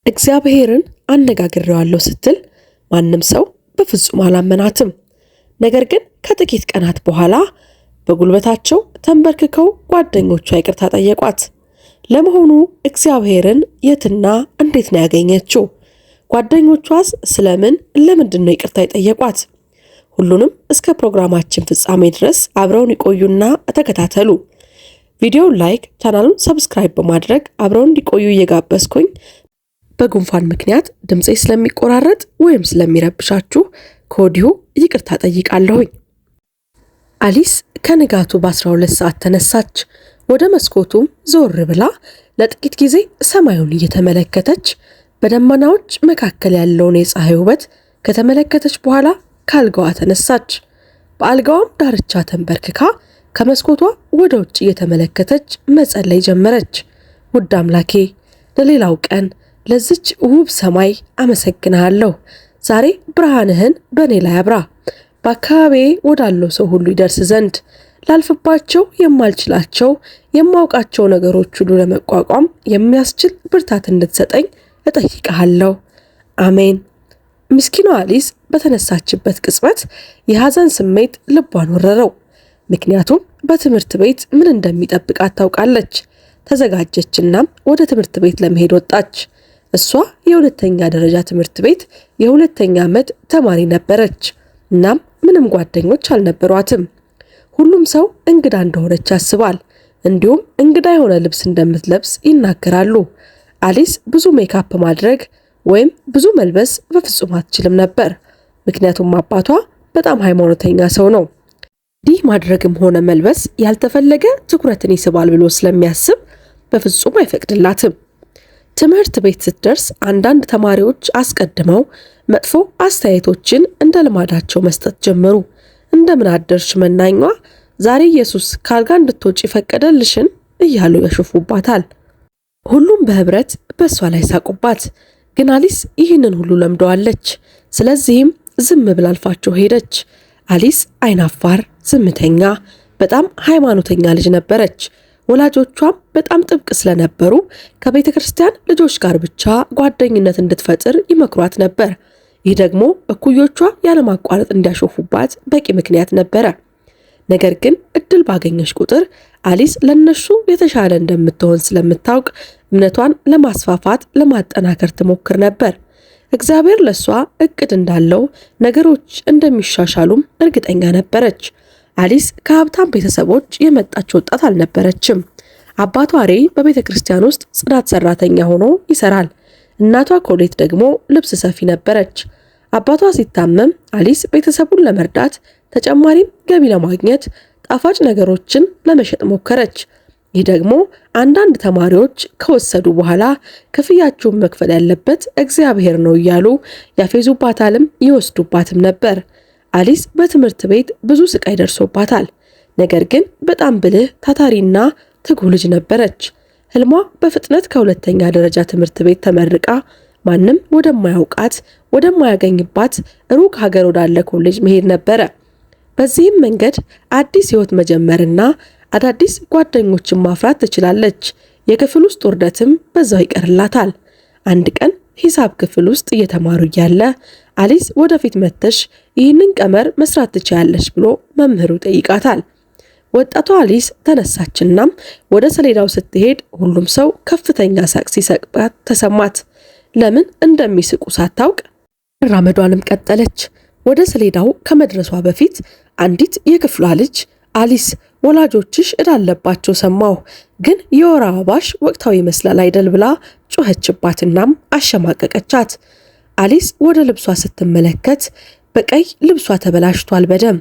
እግዚአብሔርን አነጋግሬዋለሁ ስትል ማንም ሰው በፍጹም አላመናትም። ነገር ግን ከጥቂት ቀናት በኋላ በጉልበታቸው ተንበርክከው ጓደኞቿ ይቅርታ ጠየቋት። ለመሆኑ እግዚአብሔርን የትና እንዴት ነው ያገኘችው? ጓደኞቿስ ለምንድን ነው ይቅርታ የጠየቋት? ሁሉንም እስከ ፕሮግራማችን ፍጻሜ ድረስ አብረውን ይቆዩና ተከታተሉ። ቪዲዮውን ላይክ፣ ቻናሉን ሰብስክራይብ በማድረግ አብረውን እንዲቆዩ እየጋበዝኩኝ በጉንፋን ምክንያት ድምጼ ስለሚቆራረጥ ወይም ስለሚረብሻችሁ ከወዲሁ ይቅርታ ጠይቃለሁኝ። አሊስ ከንጋቱ በ12 ሰዓት ተነሳች። ወደ መስኮቱም ዞር ብላ ለጥቂት ጊዜ ሰማዩን እየተመለከተች በደመናዎች መካከል ያለውን የፀሐይ ውበት ከተመለከተች በኋላ ከአልጋዋ ተነሳች። በአልጋዋም ዳርቻ ተንበርክካ ከመስኮቷ ወደ ውጭ እየተመለከተች መጸለይ ጀመረች። ውድ አምላኬ፣ ለሌላው ቀን ለዚች ውብ ሰማይ አመሰግናለሁ። ዛሬ ብርሃንህን በእኔ ላይ አብራ፣ በአካባቢዬ ወዳለው ሰው ሁሉ ይደርስ ዘንድ ላልፍባቸው የማልችላቸው የማውቃቸው ነገሮች ሁሉ ለመቋቋም የሚያስችል ብርታት እንድትሰጠኝ እጠይቅሃለሁ። አሜን። ምስኪኗ አሊስ በተነሳችበት ቅጽበት የሐዘን ስሜት ልቧን ወረረው። ምክንያቱም በትምህርት ቤት ምን እንደሚጠብቃት ታውቃለች። ተዘጋጀችናም ወደ ትምህርት ቤት ለመሄድ ወጣች። እሷ የሁለተኛ ደረጃ ትምህርት ቤት የሁለተኛ ዓመት ተማሪ ነበረች። እናም ምንም ጓደኞች አልነበሯትም። ሁሉም ሰው እንግዳ እንደሆነች ያስባል። እንዲሁም እንግዳ የሆነ ልብስ እንደምትለብስ ይናገራሉ። አሊስ ብዙ ሜካፕ ማድረግ ወይም ብዙ መልበስ በፍጹም አትችልም ነበር። ምክንያቱም አባቷ በጣም ሃይማኖተኛ ሰው ነው። እንዲህ ማድረግም ሆነ መልበስ ያልተፈለገ ትኩረትን ይስባል ብሎ ስለሚያስብ በፍጹም አይፈቅድላትም። ትምህርት ቤት ስትደርስ አንዳንድ ተማሪዎች አስቀድመው መጥፎ አስተያየቶችን እንደ ልማዳቸው መስጠት ጀመሩ። እንደምን አደርሽ መናኟ፣ ዛሬ ኢየሱስ ካልጋ እንድትወጪ ፈቀደልሽን እያሉ ያሾፉባታል። ሁሉም በህብረት በእሷ ላይ ሳቁባት። ግን አሊስ ይህንን ሁሉ ለምደዋለች። ስለዚህም ዝም ብላ አልፋቸው ሄደች። አሊስ አይናፋር፣ ዝምተኛ፣ በጣም ሃይማኖተኛ ልጅ ነበረች። ወላጆቿም በጣም ጥብቅ ስለነበሩ ከቤተ ክርስቲያን ልጆች ጋር ብቻ ጓደኝነት እንድትፈጥር ይመክሯት ነበር። ይህ ደግሞ እኩዮቿ ያለማቋረጥ እንዲያሾፉባት በቂ ምክንያት ነበረ። ነገር ግን እድል ባገኘች ቁጥር አሊስ ለነሱ የተሻለ እንደምትሆን ስለምታውቅ እምነቷን ለማስፋፋት ለማጠናከር ትሞክር ነበር። እግዚአብሔር ለሷ እቅድ እንዳለው ነገሮች እንደሚሻሻሉም እርግጠኛ ነበረች። አሊስ ከሀብታም ቤተሰቦች የመጣች ወጣት አልነበረችም። አባቷ ሬ በቤተ ክርስቲያን ውስጥ ጽዳት ሰራተኛ ሆኖ ይሰራል። እናቷ ኮሌት ደግሞ ልብስ ሰፊ ነበረች። አባቷ ሲታመም አሊስ ቤተሰቡን ለመርዳት ተጨማሪም ገቢ ለማግኘት ጣፋጭ ነገሮችን ለመሸጥ ሞከረች። ይህ ደግሞ አንዳንድ ተማሪዎች ከወሰዱ በኋላ ክፍያቸውን መክፈል ያለበት እግዚአብሔር ነው እያሉ ያፌዙባታልም ይወስዱባትም ነበር። አሊስ በትምህርት ቤት ብዙ ስቃይ ደርሶባታል። ነገር ግን በጣም ብልህ፣ ታታሪና ትጉህ ልጅ ነበረች። ህልሟ በፍጥነት ከሁለተኛ ደረጃ ትምህርት ቤት ተመርቃ ማንም ወደማያውቃት ወደማያገኝባት ሩቅ ሀገር ወዳለ ኮሌጅ መሄድ ነበረ። በዚህም መንገድ አዲስ ህይወት መጀመርና አዳዲስ ጓደኞችን ማፍራት ትችላለች። የክፍል ውስጥ ውርደትም በዛው ይቀርላታል። አንድ ቀን ሂሳብ ክፍል ውስጥ እየተማሩ እያለ አሊስ ወደፊት መተሽ ይህንን ቀመር መስራት ትችያለሽ ብሎ መምህሩ ጠይቃታል። ወጣቷ አሊስ ተነሳችናም ወደ ሰሌዳው ስትሄድ ሁሉም ሰው ከፍተኛ ሳቅ ሲሰቅባት ተሰማት። ለምን እንደሚስቁ ሳታውቅ መራመዷንም ቀጠለች። ወደ ሰሌዳው ከመድረሷ በፊት አንዲት የክፍሏ ልጅ አሊስ ወላጆችሽ እዳለባቸው ሰማሁ፣ ግን የወር አበባሽ ወቅታዊ ይመስላል አይደል ብላ ጮኸችባትናም አሸማቀቀቻት። አሊስ ወደ ልብሷ ስትመለከት በቀይ ልብሷ ተበላሽቷል በደም።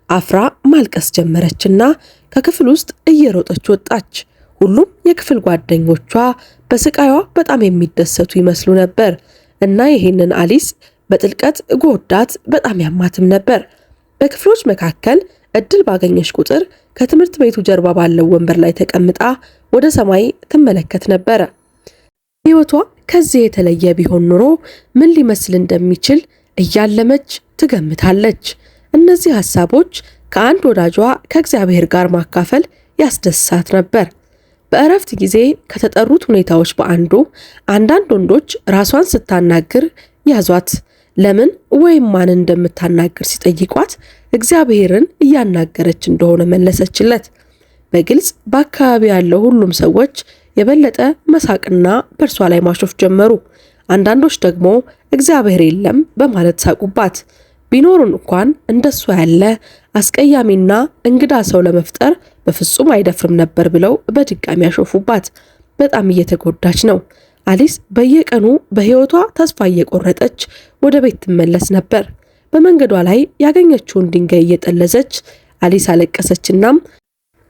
አፍራ ማልቀስ ጀመረችና ከክፍል ውስጥ እየሮጠች ወጣች። ሁሉም የክፍል ጓደኞቿ በስቃይዋ በጣም የሚደሰቱ ይመስሉ ነበር እና ይሄንን አሊስ በጥልቀት ጎዳት፣ በጣም ያማትም ነበር። በክፍሎች መካከል እድል ባገኘች ቁጥር ከትምህርት ቤቱ ጀርባ ባለው ወንበር ላይ ተቀምጣ ወደ ሰማይ ትመለከት ነበረ። ሕይወቷ ከዚህ የተለየ ቢሆን ኑሮ ምን ሊመስል እንደሚችል እያለመች ትገምታለች። እነዚህ ሐሳቦች ከአንድ ወዳጇ ከእግዚአብሔር ጋር ማካፈል ያስደስታት ነበር። በእረፍት ጊዜ ከተጠሩት ሁኔታዎች በአንዱ አንዳንድ ወንዶች ራሷን ስታናግር ያዟት። ለምን ወይም ማን እንደምታናግር ሲጠይቋት እግዚአብሔርን እያናገረች እንደሆነ መለሰችለት። በግልጽ በአካባቢ ያለው ሁሉም ሰዎች የበለጠ መሳቅና በእርሷ ላይ ማሾፍ ጀመሩ። አንዳንዶች ደግሞ እግዚአብሔር የለም በማለት ሳቁባት። ቢኖሩን እንኳን እንደሷ ያለ አስቀያሚና እንግዳ ሰው ለመፍጠር በፍጹም አይደፍርም ነበር ብለው በድጋሚ ያሾፉባት። በጣም እየተጎዳች ነው። አሊስ በየቀኑ በሕይወቷ ተስፋ እየቆረጠች ወደ ቤት ትመለስ ነበር። በመንገዷ ላይ ያገኘችውን ድንጋይ እየጠለዘች አሊስ አለቀሰችና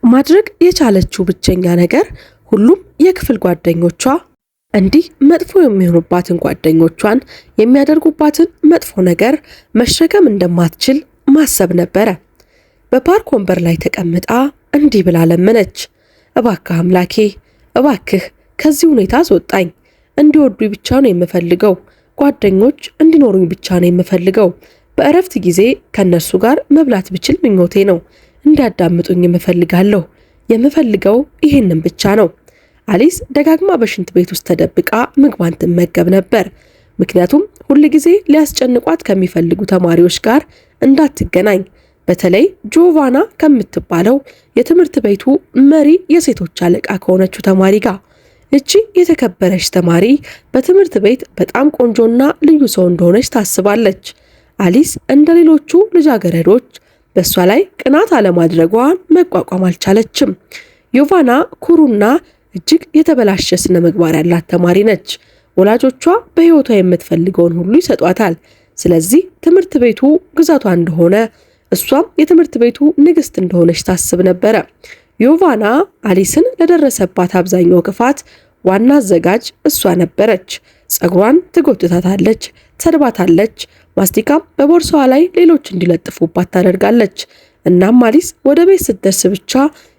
ማድረግ የቻለችው ብቸኛ ነገር ሁሉም የክፍል ጓደኞቿ እንዲህ መጥፎ የሚሆኑባትን ጓደኞቿን የሚያደርጉባትን መጥፎ ነገር መሸከም እንደማትችል ማሰብ ነበረ። በፓርክ ወንበር ላይ ተቀምጣ እንዲህ ብላ ለመነች። እባክህ አምላኬ፣ እባክህ ከዚህ ሁኔታ አስወጣኝ። እንዲወዱኝ ብቻ ነው የምፈልገው። ጓደኞች እንዲኖሩኝ ብቻ ነው የምፈልገው። በእረፍት ጊዜ ከነሱ ጋር መብላት ብችል ምኞቴ ነው። እንዲያዳምጡኝ እፈልጋለሁ። የምፈልገው ይሄንን ብቻ ነው። አሊስ ደጋግማ በሽንት ቤት ውስጥ ተደብቃ ምግቧን ትመገብ ነበር። ምክንያቱም ሁል ጊዜ ሊያስጨንቋት ከሚፈልጉ ተማሪዎች ጋር እንዳትገናኝ፣ በተለይ ጆቫና ከምትባለው የትምህርት ቤቱ መሪ የሴቶች አለቃ ከሆነችው ተማሪ ጋር። እቺ የተከበረች ተማሪ በትምህርት ቤት በጣም ቆንጆና ልዩ ሰው እንደሆነች ታስባለች። አሊስ እንደ ሌሎቹ ልጃገረዶች በእሷ ላይ ቅናት አለማድረጓን መቋቋም አልቻለችም። ዮቫና ኩሩና እጅግ የተበላሸ ስነ ምግባር ያላት ተማሪ ነች። ወላጆቿ በሕይወቷ የምትፈልገውን ሁሉ ይሰጧታል። ስለዚህ ትምህርት ቤቱ ግዛቷ እንደሆነ፣ እሷም የትምህርት ቤቱ ንግስት እንደሆነች ታስብ ነበረ። ዮቫና አሊስን ለደረሰባት አብዛኛው ክፋት ዋና አዘጋጅ እሷ ነበረች። ጸጉሯን ትጎትታታለች፣ ትሰድባታለች። ማስቲካም በቦርሳዋ ላይ ሌሎች እንዲለጥፉባት ታደርጋለች። እናም አሊስ ወደ ቤት ስትደርስ ብቻ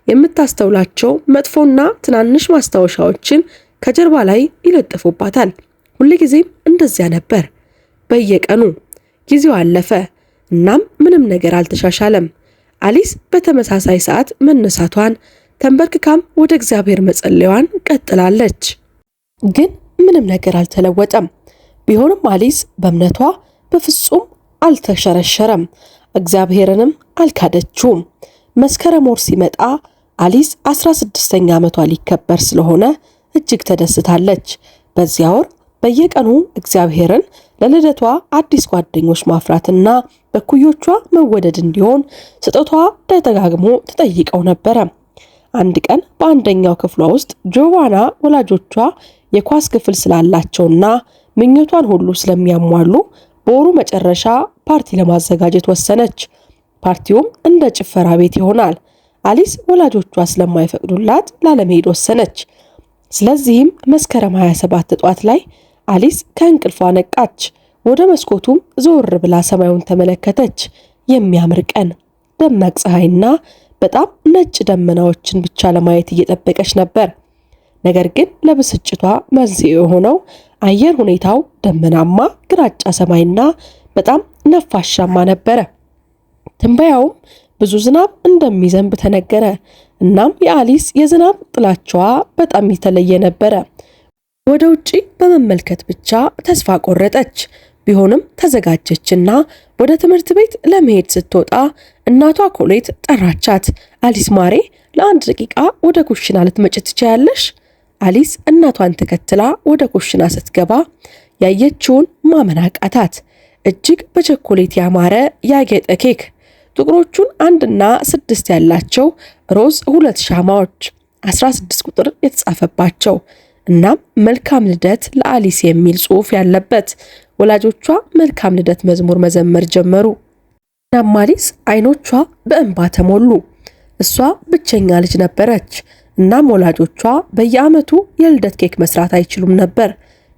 የምታስተውላቸው መጥፎና ትናንሽ ማስታወሻዎችን ከጀርባ ላይ ይለጥፉባታል። ሁልጊዜም እንደዚያ ነበር። በየቀኑ ጊዜው አለፈ። እናም ምንም ነገር አልተሻሻለም። አሊስ በተመሳሳይ ሰዓት መነሳቷን፣ ተንበርክካም ወደ እግዚአብሔር መጸለያዋን ቀጥላለች። ግን ምንም ነገር አልተለወጠም። ቢሆንም አሊስ በእምነቷ በፍጹም አልተሸረሸረም። እግዚአብሔርንም አልካደችውም። መስከረም ወር ሲመጣ አሊስ 16ኛ ዓመቷ ሊከበር ስለሆነ እጅግ ተደስታለች። በዚያ ወር በየቀኑ እግዚአብሔርን ለልደቷ አዲስ ጓደኞች ማፍራትና በኩዮቿ መወደድ እንዲሆን ስጦታዋ ተደጋግሞ ተጠይቀው ነበረ። አንድ ቀን በአንደኛው ክፍሏ ውስጥ ጆቫና ወላጆቿ የኳስ ክፍል ስላላቸውና ምኞቷን ሁሉ ስለሚያሟሉ በወሩ መጨረሻ ፓርቲ ለማዘጋጀት ወሰነች። ፓርቲውም እንደ ጭፈራ ቤት ይሆናል። አሊስ ወላጆቿ ስለማይፈቅዱላት ላለመሄድ ወሰነች። ስለዚህም መስከረም 27 ጧት ላይ አሊስ ከእንቅልፏ ነቃች። ወደ መስኮቱም ዞር ብላ ሰማዩን ተመለከተች። የሚያምር ቀን፣ ደማቅ ፀሐይና በጣም ነጭ ደመናዎችን ብቻ ለማየት እየጠበቀች ነበር። ነገር ግን ለብስጭቷ መንስኤ የሆነው አየር ሁኔታው ደመናማ፣ ግራጫ ሰማይና በጣም ነፋሻማ ነበረ። ትንበያውም ብዙ ዝናብ እንደሚዘንብ ተነገረ። እናም የአሊስ የዝናብ ጥላቻዋ በጣም የተለየ ነበረ። ወደ ውጪ በመመልከት ብቻ ተስፋ ቆረጠች። ቢሆንም ተዘጋጀችና ወደ ትምህርት ቤት ለመሄድ ስትወጣ እናቷ ኮሌት ጠራቻት። አሊስ ማሬ፣ ለአንድ ደቂቃ ወደ ኩሽና ልትመጭ ትችያለሽ? አሊስ እናቷን ተከትላ ወደ ኩሽና ስትገባ ያየችውን ማመን አቃታት። እጅግ በቸኮሌት ያማረ ያጌጠ ኬክ፣ ጥቁሮቹን 1 እና 6 ያላቸው ሮዝ 2 ሻማዎች 16 ቁጥር የተጻፈባቸው እናም መልካም ልደት ለአሊስ የሚል ጽሑፍ ያለበት። ወላጆቿ መልካም ልደት መዝሙር መዘመር ጀመሩ። እናም አሊስ አይኖቿ በእንባ ተሞሉ። እሷ ብቸኛ ልጅ ነበረች። እናም ወላጆቿ በየዓመቱ የልደት ኬክ መስራት አይችሉም ነበር።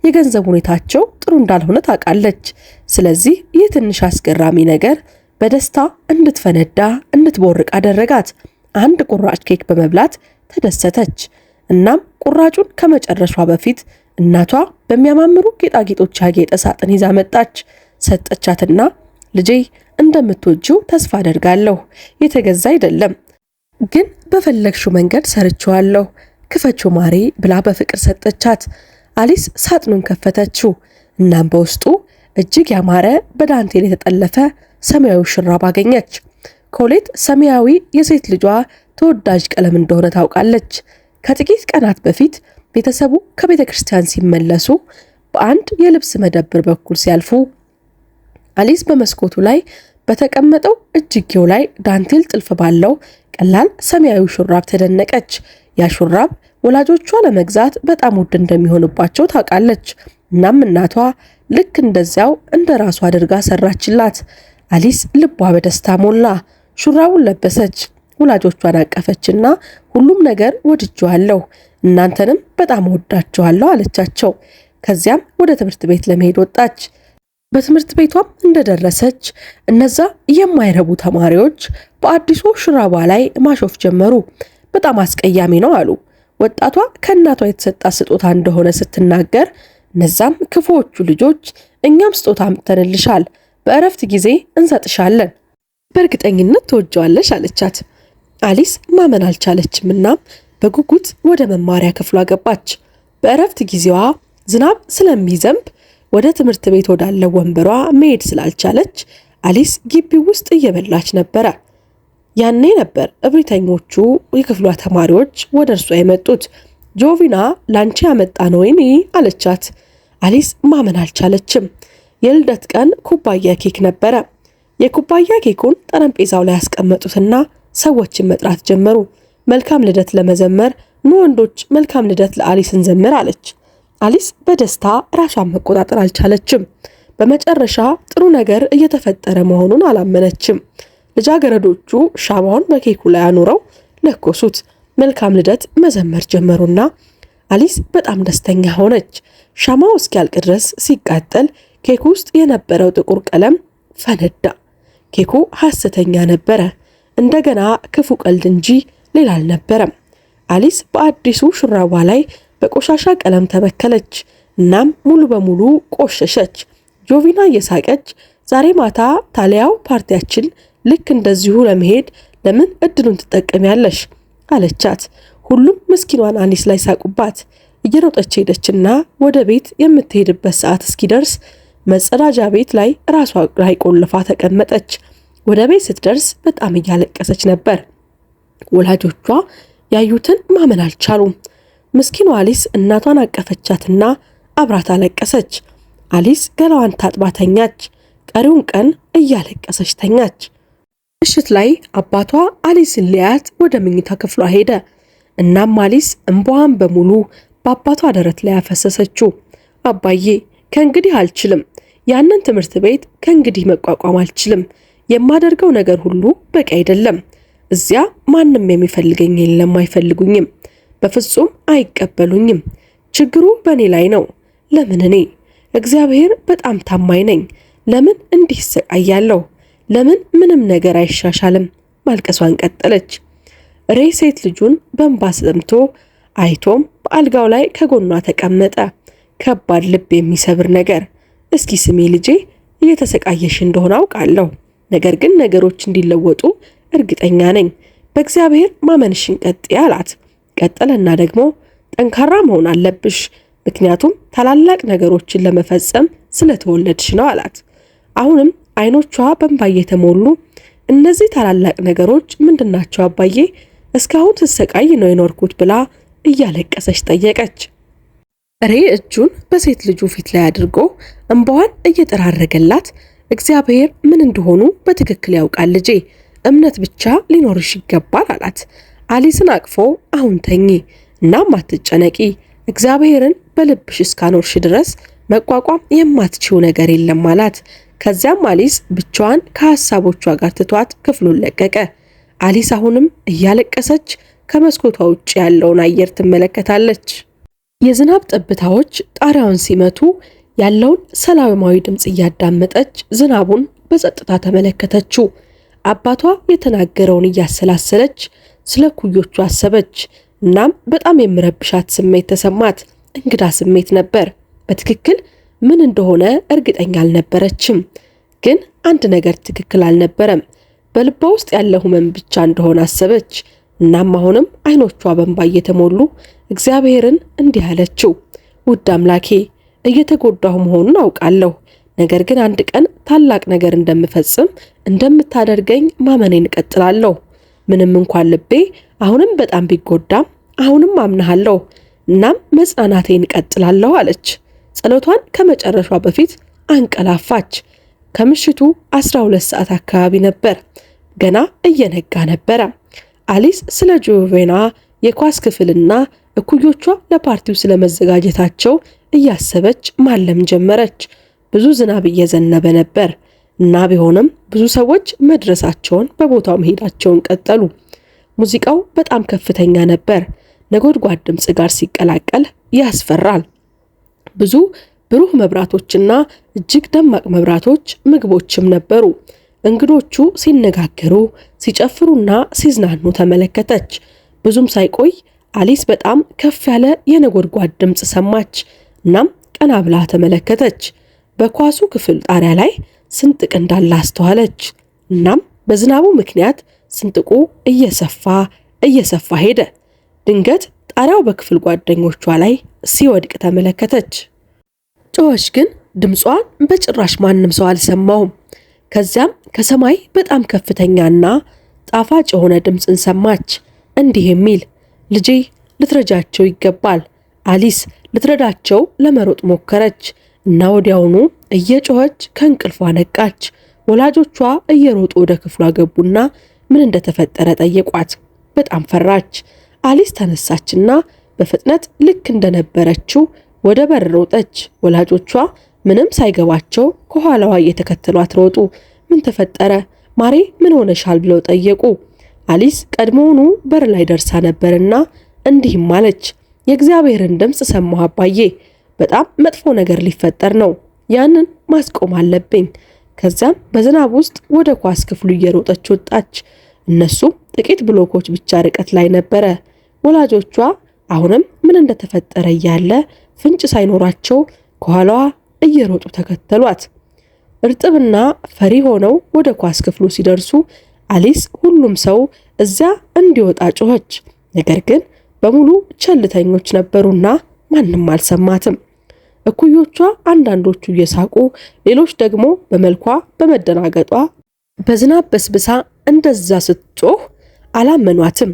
የገንዘብ ሁኔታቸው ጥሩ እንዳልሆነ ታውቃለች። ስለዚህ ይህ ትንሽ አስገራሚ ነገር በደስታ እንድትፈነዳ እንድትቦርቅ አደረጋት። አንድ ቁራጭ ኬክ በመብላት ተደሰተች። እናም ቁራጩን ከመጨረሷ በፊት እናቷ በሚያማምሩ ጌጣጌጦች ያጌጠ ሳጥን ይዛ መጣች። ሰጠቻትና ልጄ እንደምትወጂው ተስፋ አደርጋለሁ። የተገዛ አይደለም፣ ግን በፈለግሽው መንገድ ሰርቼዋለሁ። ክፈችው ማሬ ብላ በፍቅር ሰጠቻት። አሊስ ሳጥኑን ከፈተችው። እናም በውስጡ እጅግ ያማረ በዳንቴል የተጠለፈ ሰማያዊ ሹራብ አገኘች። ኮሌት ሰማያዊ የሴት ልጇ ተወዳጅ ቀለም እንደሆነ ታውቃለች። ከጥቂት ቀናት በፊት ቤተሰቡ ከቤተ ክርስቲያን ሲመለሱ በአንድ የልብስ መደብር በኩል ሲያልፉ አሊስ በመስኮቱ ላይ በተቀመጠው እጅጌው ላይ ዳንቴል ጥልፍ ባለው ቀላል ሰማያዊ ሹራብ ተደነቀች። ያ ሹራብ ወላጆቿ ለመግዛት በጣም ውድ እንደሚሆንባቸው ታውቃለች። እናም እናቷ ልክ እንደዚያው እንደ ራሷ አድርጋ ሰራችላት። አሊስ ልቧ በደስታ ሞላ። ሹራቡን ለበሰች፣ ወላጆቿን አቀፈችና ሁሉም ነገር ወድጄዋለሁ፣ እናንተንም በጣም ወዳችኋለሁ አለቻቸው። ከዚያም ወደ ትምህርት ቤት ለመሄድ ወጣች። በትምህርት ቤቷም እንደደረሰች እነዛ የማይረቡ ተማሪዎች በአዲሱ ሹራቧ ላይ ማሾፍ ጀመሩ። በጣም አስቀያሚ ነው አሉ። ወጣቷ ከእናቷ የተሰጣ ስጦታ እንደሆነ ስትናገር እነዛም ክፉዎቹ ልጆች እኛም ስጦታ አምጥተንልሻል፣ በእረፍት ጊዜ እንሰጥሻለን፣ በእርግጠኝነት ትወጂዋለሽ አለቻት። አሊስ ማመን አልቻለችምና በጉጉት ወደ መማሪያ ክፍሏ ገባች። በእረፍት ጊዜዋ ዝናብ ስለሚዘንብ ወደ ትምህርት ቤት ወዳለው ወንበሯ መሄድ ስላልቻለች አሊስ ግቢ ውስጥ እየበላች ነበረ። ያኔ ነበር እብሪተኞቹ የክፍሏ ተማሪዎች ወደ እርሷ የመጡት። ጆቪና ላንቺ ያመጣ ነው ወይኔ አለቻት። አሊስ ማመን አልቻለችም። የልደት ቀን ኩባያ ኬክ ነበረ። የኩባያ ኬኩን ጠረጴዛው ላይ ያስቀመጡትና ሰዎችን መጥራት ጀመሩ። መልካም ልደት ለመዘመር ኑ ወንዶች፣ መልካም ልደት ለአሊስ እንዘምር አለች። አሊስ በደስታ ራሷን መቆጣጠር አልቻለችም። በመጨረሻ ጥሩ ነገር እየተፈጠረ መሆኑን አላመነችም። ልጃገረዶቹ ሻማውን በኬኩ ላይ አኑረው ለኮሱት። መልካም ልደት መዘመር ጀመሩና አሊስ በጣም ደስተኛ ሆነች። ሻማው እስኪያልቅ ድረስ ሲቃጠል ኬኩ ውስጥ የነበረው ጥቁር ቀለም ፈነዳ። ኬኩ ሐሰተኛ ነበረ፣ እንደገና ክፉ ቀልድ እንጂ ሌላ አልነበረም። አሊስ በአዲሱ ሹራቧ ላይ በቆሻሻ ቀለም ተበከለች። እናም ሙሉ በሙሉ ቆሸሸች። ጆቪና እየሳቀች ዛሬ ማታ ታሊያው ፓርቲያችን ልክ እንደዚሁ ለመሄድ ለምን እድሉን ትጠቀሚያለሽ አለቻት። ሁሉም ምስኪኗን አሊስ ላይ ሳቁባት። እየሮጠች ሄደችና ወደ ቤት የምትሄድበት ሰዓት እስኪደርስ መጸዳጃ ቤት ላይ ራሷ ላይ ቆልፋ ተቀመጠች። ወደ ቤት ስትደርስ በጣም እያለቀሰች ነበር። ወላጆቿ ያዩትን ማመን አልቻሉም። ምስኪኗ አሊስ እናቷን አቀፈቻትና አብራት አለቀሰች። አሊስ ገላዋን ታጥባ ተኛች። ቀሪውን ቀን እያለቀሰች ተኛች። ምሽት ላይ አባቷ አሊስን ሊያት ወደ መኝታ ክፍሏ ሄደ። እናም አሊስ እንባዋን በሙሉ በአባቷ ደረት ላይ ያፈሰሰችው። አባዬ ከእንግዲህ አልችልም፣ ያንን ትምህርት ቤት ከእንግዲህ መቋቋም አልችልም። የማደርገው ነገር ሁሉ በቂ አይደለም። እዚያ ማንም የሚፈልገኝ የለም፣ አይፈልጉኝም፣ በፍጹም አይቀበሉኝም። ችግሩ በእኔ ላይ ነው። ለምን እኔ? እግዚአብሔር በጣም ታማኝ ነኝ። ለምን እንዲህ ሰቃያለሁ? ለምን ምንም ነገር አይሻሻልም? ማልቀሷን ቀጠለች። ሬ ሴት ልጁን በእንባ ሰምቶ አይቶም በአልጋው ላይ ከጎኗ ተቀመጠ። ከባድ ልብ የሚሰብር ነገር። እስኪ ስሜ ልጄ፣ እየተሰቃየሽ እንደሆነ አውቃለሁ። ነገር ግን ነገሮች እንዲለወጡ እርግጠኛ ነኝ። በእግዚአብሔር ማመንሽን ቀጥይ አላት። ቀጠለና ደግሞ ጠንካራ መሆን አለብሽ፣ ምክንያቱም ታላላቅ ነገሮችን ለመፈጸም ስለተወለድሽ ነው አላት። አሁንም አይኖቿ በእንባ የተሞሉ እነዚህ ታላላቅ ነገሮች ምንድናቸው አባዬ? እስካሁን ስሰቃይ ነው የኖርኩት ብላ እያለቀሰች ጠየቀች። ሬ እጁን በሴት ልጁ ፊት ላይ አድርጎ እንባዋን እየጠራረገላት እግዚአብሔር ምን እንደሆኑ በትክክል ያውቃል ልጄ፣ እምነት ብቻ ሊኖርሽ ይገባል አላት። አሊስን አቅፎ አሁን ተኚ፣ እናም አትጨነቂ፣ እግዚአብሔርን በልብሽ እስካኖርሽ ድረስ መቋቋም የማትችው ነገር የለም አላት። ከዚያም አሊስ ብቻዋን ከሐሳቦቿ ጋር ትቷት ክፍሉን ለቀቀ። አሊስ አሁንም እያለቀሰች ከመስኮቷ ውጭ ያለውን አየር ትመለከታለች። የዝናብ ጠብታዎች ጣሪያውን ሲመቱ ያለውን ሰላማዊ ድምፅ እያዳመጠች ዝናቡን በጸጥታ ተመለከተችው። አባቷ የተናገረውን እያሰላሰለች ስለ ኩዮቹ አሰበች። እናም በጣም የሚረብሻት ስሜት ተሰማት። እንግዳ ስሜት ነበር። በትክክል ምን እንደሆነ እርግጠኛ አልነበረችም። ግን አንድ ነገር ትክክል አልነበረም። በልቧ ውስጥ ያለው ህመም ብቻ እንደሆነ አሰበች። እናም አሁንም አይኖቿ በእንባ እየተሞሉ እግዚአብሔርን እንዲህ አለችው፣ ውድ አምላኬ እየተጎዳሁ መሆኑን አውቃለሁ። ነገር ግን አንድ ቀን ታላቅ ነገር እንደምታደርገኝ ማመኔን እቀጥላለሁ። ምንም እንኳን ልቤ አሁንም በጣም ቢጎዳም አሁንም አምናለሁ። እናም መጽናናቴን እቀጥላለሁ አለች። ጸሎቷን ከመጨረሻ በፊት አንቀላፋች። ከምሽቱ 12 ሰዓት አካባቢ ነበር። ገና እየነጋ ነበረ። አሊስ ስለ ጆቬና የኳስ ክፍልና እኩዮቿ ለፓርቲው ስለመዘጋጀታቸው እያሰበች ማለም ጀመረች። ብዙ ዝናብ እየዘነበ ነበር እና ቢሆንም ብዙ ሰዎች መድረሳቸውን በቦታው መሄዳቸውን ቀጠሉ። ሙዚቃው በጣም ከፍተኛ ነበር። ነጎድጓድ ድምጽ ጋር ሲቀላቀል ያስፈራል። ብዙ ብሩህ መብራቶችና እጅግ ደማቅ መብራቶች፣ ምግቦችም ነበሩ። እንግዶቹ ሲነጋገሩ፣ ሲጨፍሩና ሲዝናኑ ተመለከተች። ብዙም ሳይቆይ አሊስ በጣም ከፍ ያለ የነጎድጓድ ድምጽ ሰማች። እናም ቀና ብላ ተመለከተች። በኳሱ ክፍል ጣሪያ ላይ ስንጥቅ እንዳለ አስተዋለች። እናም በዝናቡ ምክንያት ስንጥቁ እየሰፋ ሄደ። ድንገት ጣሪያው በክፍል ጓደኞቿ ላይ ሲወድቅ ተመለከተች። ጮኸች፣ ግን ድምጿን በጭራሽ ማንም ሰው አልሰማውም። ከዚያም ከሰማይ በጣም ከፍተኛና ጣፋጭ የሆነ ድምፅን ሰማች፣ እንዲህ የሚል ልጄ ልትረጃቸው ይገባል። አሊስ ልትረዳቸው ለመሮጥ ሞከረች እና ወዲያውኑ እየጮኸች ከእንቅልፏ ነቃች። ወላጆቿ እየሮጡ ወደ ክፍሏ ገቡና ምን እንደተፈጠረ ጠየቋት። በጣም ፈራች። አሊስ ተነሳችና በፍጥነት ልክ እንደነበረችው ወደ በር ሮጠች። ወላጆቿ ምንም ሳይገባቸው ከኋላዋ እየተከተሏት ሮጡ። ምን ተፈጠረ ማሬ፣ ምን ሆነሻል ብለው ጠየቁ። አሊስ ቀድሞውኑ በር ላይ ደርሳ ነበርና እንዲህም አለች፣ የእግዚአብሔርን ድምፅ ሰማሁ አባዬ። በጣም መጥፎ ነገር ሊፈጠር ነው። ያንን ማስቆም አለብኝ። ከዛም በዝናብ ውስጥ ወደ ኳስ ክፍሉ እየሮጠች ወጣች። እነሱ ጥቂት ብሎኮች ብቻ ርቀት ላይ ነበረ። ወላጆቿ አሁንም ምን እንደተፈጠረ እያለ ፍንጭ ሳይኖራቸው ከኋላዋ እየሮጡ ተከተሏት። እርጥብና ፈሪ ሆነው ወደ ኳስ ክፍሉ ሲደርሱ አሊስ ሁሉም ሰው እዚያ እንዲወጣ ጮኸች። ነገር ግን በሙሉ ቸልተኞች ነበሩና ማንም አልሰማትም። እኩዮቿ አንዳንዶቹ እየሳቁ፣ ሌሎች ደግሞ በመልኳ በመደናገጧ በዝናብ በስብሳ እንደዛ ስትጮህ አላመኗትም።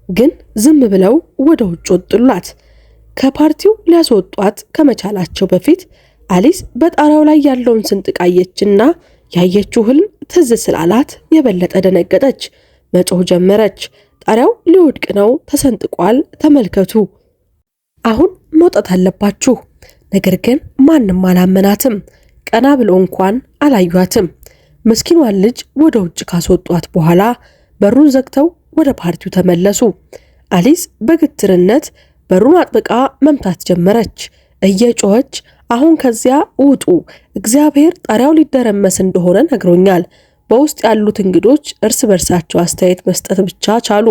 ግን ዝም ብለው ወደ ውጭ ወጡላት። ከፓርቲው ሊያስወጧት ከመቻላቸው በፊት አሊስ በጣሪያው ላይ ያለውን ስንጥቅ አየችና ያየችው ህልም ትዝ ስላላት የበለጠ ደነገጠች። መጮህ ጀመረች። ጣሪያው ሊወድቅ ነው፣ ተሰንጥቋል፣ ተመልከቱ። አሁን መውጣት አለባችሁ። ነገር ግን ማንም አላመናትም። ቀና ብሎ እንኳን አላዩአትም። ምስኪኗን ልጅ ወደ ውጭ ካስወጧት በኋላ በሩን ዘግተው ወደ ፓርቲው ተመለሱ። አሊስ በግትርነት በሩን አጥብቃ መምታት ጀመረች። እየጮኸች አሁን ከዚያ ውጡ፣ እግዚአብሔር ጣሪያው ሊደረመስ እንደሆነ ነግሮኛል። በውስጥ ያሉት እንግዶች እርስ በርሳቸው አስተያየት መስጠት ብቻ ቻሉ።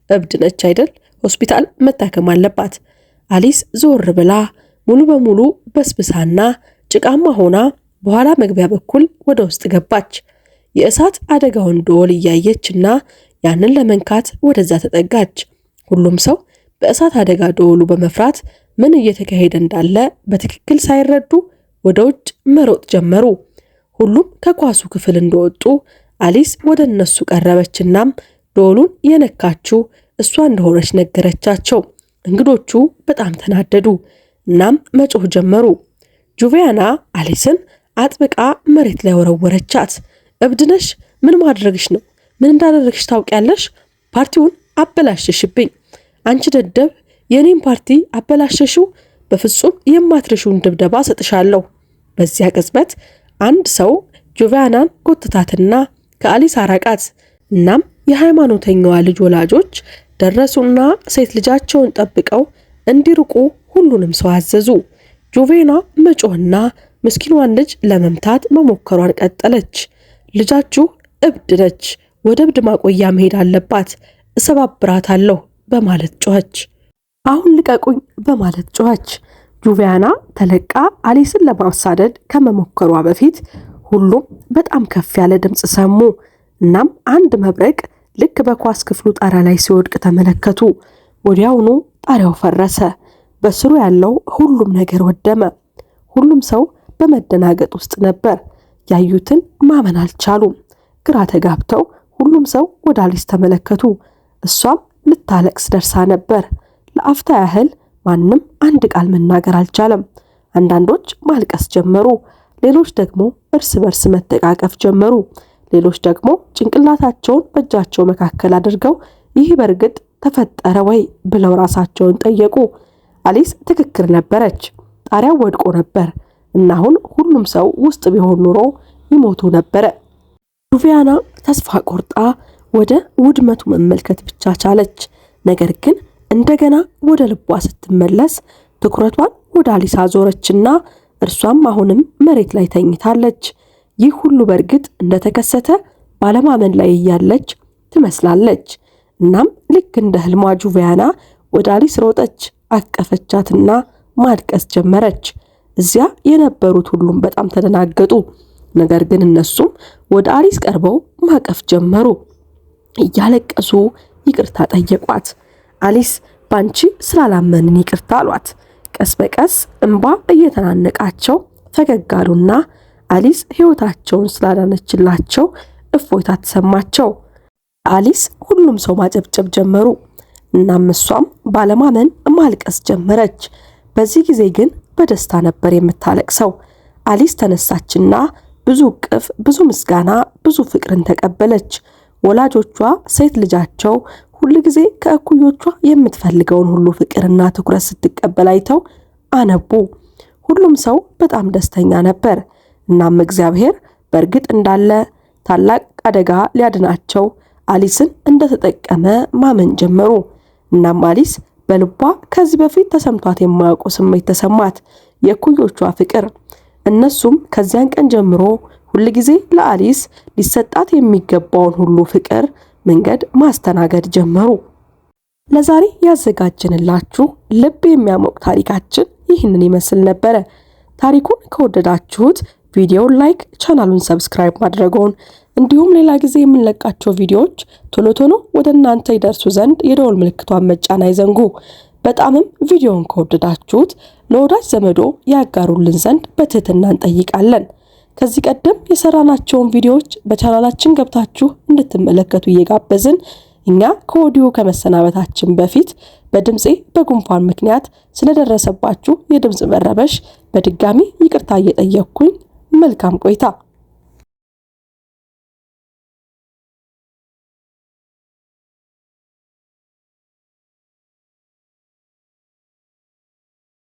እብድ ነች አይደል? ሆስፒታል መታከም አለባት። አሊስ ዞር ብላ ሙሉ በሙሉ በስብሳና ጭቃማ ሆና በኋላ መግቢያ በኩል ወደ ውስጥ ገባች። የእሳት አደጋውን ደወል እያየችና ያንን ለመንካት ወደዛ ተጠጋች። ሁሉም ሰው በእሳት አደጋ ደወሉ በመፍራት ምን እየተካሄደ እንዳለ በትክክል ሳይረዱ ወደ ውጭ መሮጥ ጀመሩ። ሁሉም ከኳሱ ክፍል እንደወጡ አሊስ ወደ እነሱ ቀረበችናም ደወሉን የነካችው እሷ እንደሆነች ነገረቻቸው። እንግዶቹ በጣም ተናደዱ። እናም መጮህ ጀመሩ። ጆቬያና አሊስን አጥብቃ መሬት ላይ ወረወረቻት። እብድነሽ፣ ምን ማድረግሽ ነው? ምን እንዳደረግሽ ታውቂያለሽ? ፓርቲውን አበላሸሽብኝ። አንቺ ደደብ፣ የኔን ፓርቲ አበላሸሽው። በፍጹም የማትረሹን ድብደባ ሰጥሻለሁ። በዚያ ቅጽበት አንድ ሰው ጆቬያናን ጎትታትና ከአሊስ አራቃት። እናም የሃይማኖተኛዋ ልጅ ወላጆች ደረሱና ሴት ልጃቸውን ጠብቀው እንዲርቁ ሁሉንም ሰው አዘዙ። ጆቬያና መጮህና ምስኪኗን ልጅ ለመምታት መሞከሯን ቀጠለች። ልጃችሁ እብድ ነች፣ ወደ እብድ ማቆያ መሄድ አለባት፣ እሰባብራታለሁ በማለት ጮኸች። አሁን ልቀቁኝ በማለት ጮኸች። ጆቬያና ተለቃ አሊስን ለማሳደድ ከመሞከሯ በፊት ሁሉም በጣም ከፍ ያለ ድምፅ ሰሙ። እናም አንድ መብረቅ ልክ በኳስ ክፍሉ ጣራ ላይ ሲወድቅ ተመለከቱ። ወዲያውኑ ጣሪያው ፈረሰ። በስሩ ያለው ሁሉም ነገር ወደመ። ሁሉም ሰው በመደናገጥ ውስጥ ነበር። ያዩትን ማመን አልቻሉም። ግራ ተጋብተው ሁሉም ሰው ወደ አሊስ ተመለከቱ። እሷም ልታለቅስ ደርሳ ነበር። ለአፍታ ያህል ማንም አንድ ቃል መናገር አልቻለም። አንዳንዶች ማልቀስ ጀመሩ። ሌሎች ደግሞ እርስ በርስ መተቃቀፍ ጀመሩ። ሌሎች ደግሞ ጭንቅላታቸውን በእጃቸው መካከል አድርገው ይህ በርግጥ ተፈጠረ ወይ ብለው ራሳቸውን ጠየቁ። አሊስ ትክክል ነበረች። ጣሪያው ወድቆ ነበር እና አሁን ሁሉም ሰው ውስጥ ቢሆን ኑሮ ይሞቱ ነበር። ጁቪያና ተስፋ ቆርጣ ወደ ውድመቱ መመልከት ብቻ ቻለች። ነገር ግን እንደገና ወደ ልቧ ስትመለስ ትኩረቷን ወደ አሊስ አዞረችና እርሷም አሁንም መሬት ላይ ተኝታለች። ይህ ሁሉ በርግጥ እንደተከሰተ ባለማመን ላይ እያለች ትመስላለች። እናም ልክ እንደ ህልሟ ጁቪያና ወደ አሊስ ሮጠች፣ አቀፈቻትና ማድቀስ ጀመረች። እዚያ የነበሩት ሁሉም በጣም ተደናገጡ። ነገር ግን እነሱም ወደ አሊስ ቀርበው ማቀፍ ጀመሩ። እያለቀሱ ይቅርታ ጠየቋት። አሊስ ባንቺ ስላላመንን ይቅርታ አሏት። ቀስ በቀስ እንባ እየተናነቃቸው ፈገግ አሉና አሊስ ህይወታቸውን ስላዳነችላቸው እፎይታ ተሰማቸው። አሊስ ሁሉም ሰው ማጨብጨብ ጀመሩ። እናም እሷም ባለማመን ማልቀስ ጀመረች። በዚህ ጊዜ ግን በደስታ ነበር የምታለቅሰው። አሊስ ተነሳችና ብዙ እቅፍ፣ ብዙ ምስጋና፣ ብዙ ፍቅርን ተቀበለች። ወላጆቿ ሴት ልጃቸው ሁል ጊዜ ከእኩዮቿ የምትፈልገውን ሁሉ ፍቅርና ትኩረት ስትቀበል አይተው አነቡ። ሁሉም ሰው በጣም ደስተኛ ነበር። እናም እግዚአብሔር በእርግጥ እንዳለ ታላቅ አደጋ ሊያድናቸው አሊስን እንደተጠቀመ ማመን ጀመሩ። እናም አሊስ በልቧ ከዚህ በፊት ተሰምቷት የማያውቁ ስሜት ተሰማት፣ የእኩዮቿ ፍቅር። እነሱም ከዚያን ቀን ጀምሮ ሁል ጊዜ ለአሊስ ሊሰጣት የሚገባውን ሁሉ ፍቅር መንገድ ማስተናገድ ጀመሩ። ለዛሬ ያዘጋጀንላችሁ ልብ የሚያሞቅ ታሪካችን ይህንን ይመስል ነበረ። ታሪኩን ከወደዳችሁት ቪዲዮውን ላይክ፣ ቻናሉን ሰብስክራይብ ማድረግዎን እንዲሁም ሌላ ጊዜ የምንለቃቸው ቪዲዮዎች ቶሎ ቶሎ ወደ እናንተ ይደርሱ ዘንድ የደወል ምልክቷን መጫን አይዘንጉ። በጣምም ቪዲዮውን ከወደዳችሁት ለወዳጅ ዘመዶ ያጋሩልን ዘንድ በትህትና እንጠይቃለን። ከዚህ ቀደም የሰራናቸውን ቪዲዮዎች በቻናላችን ገብታችሁ እንድትመለከቱ እየጋበዝን እኛ ከወዲሁ ከመሰናበታችን በፊት በድምጼ በጉንፋን ምክንያት ስለደረሰባችሁ የድምጽ መረበሽ በድጋሚ ይቅርታ እየጠየቅኩኝ መልካም ቆይታ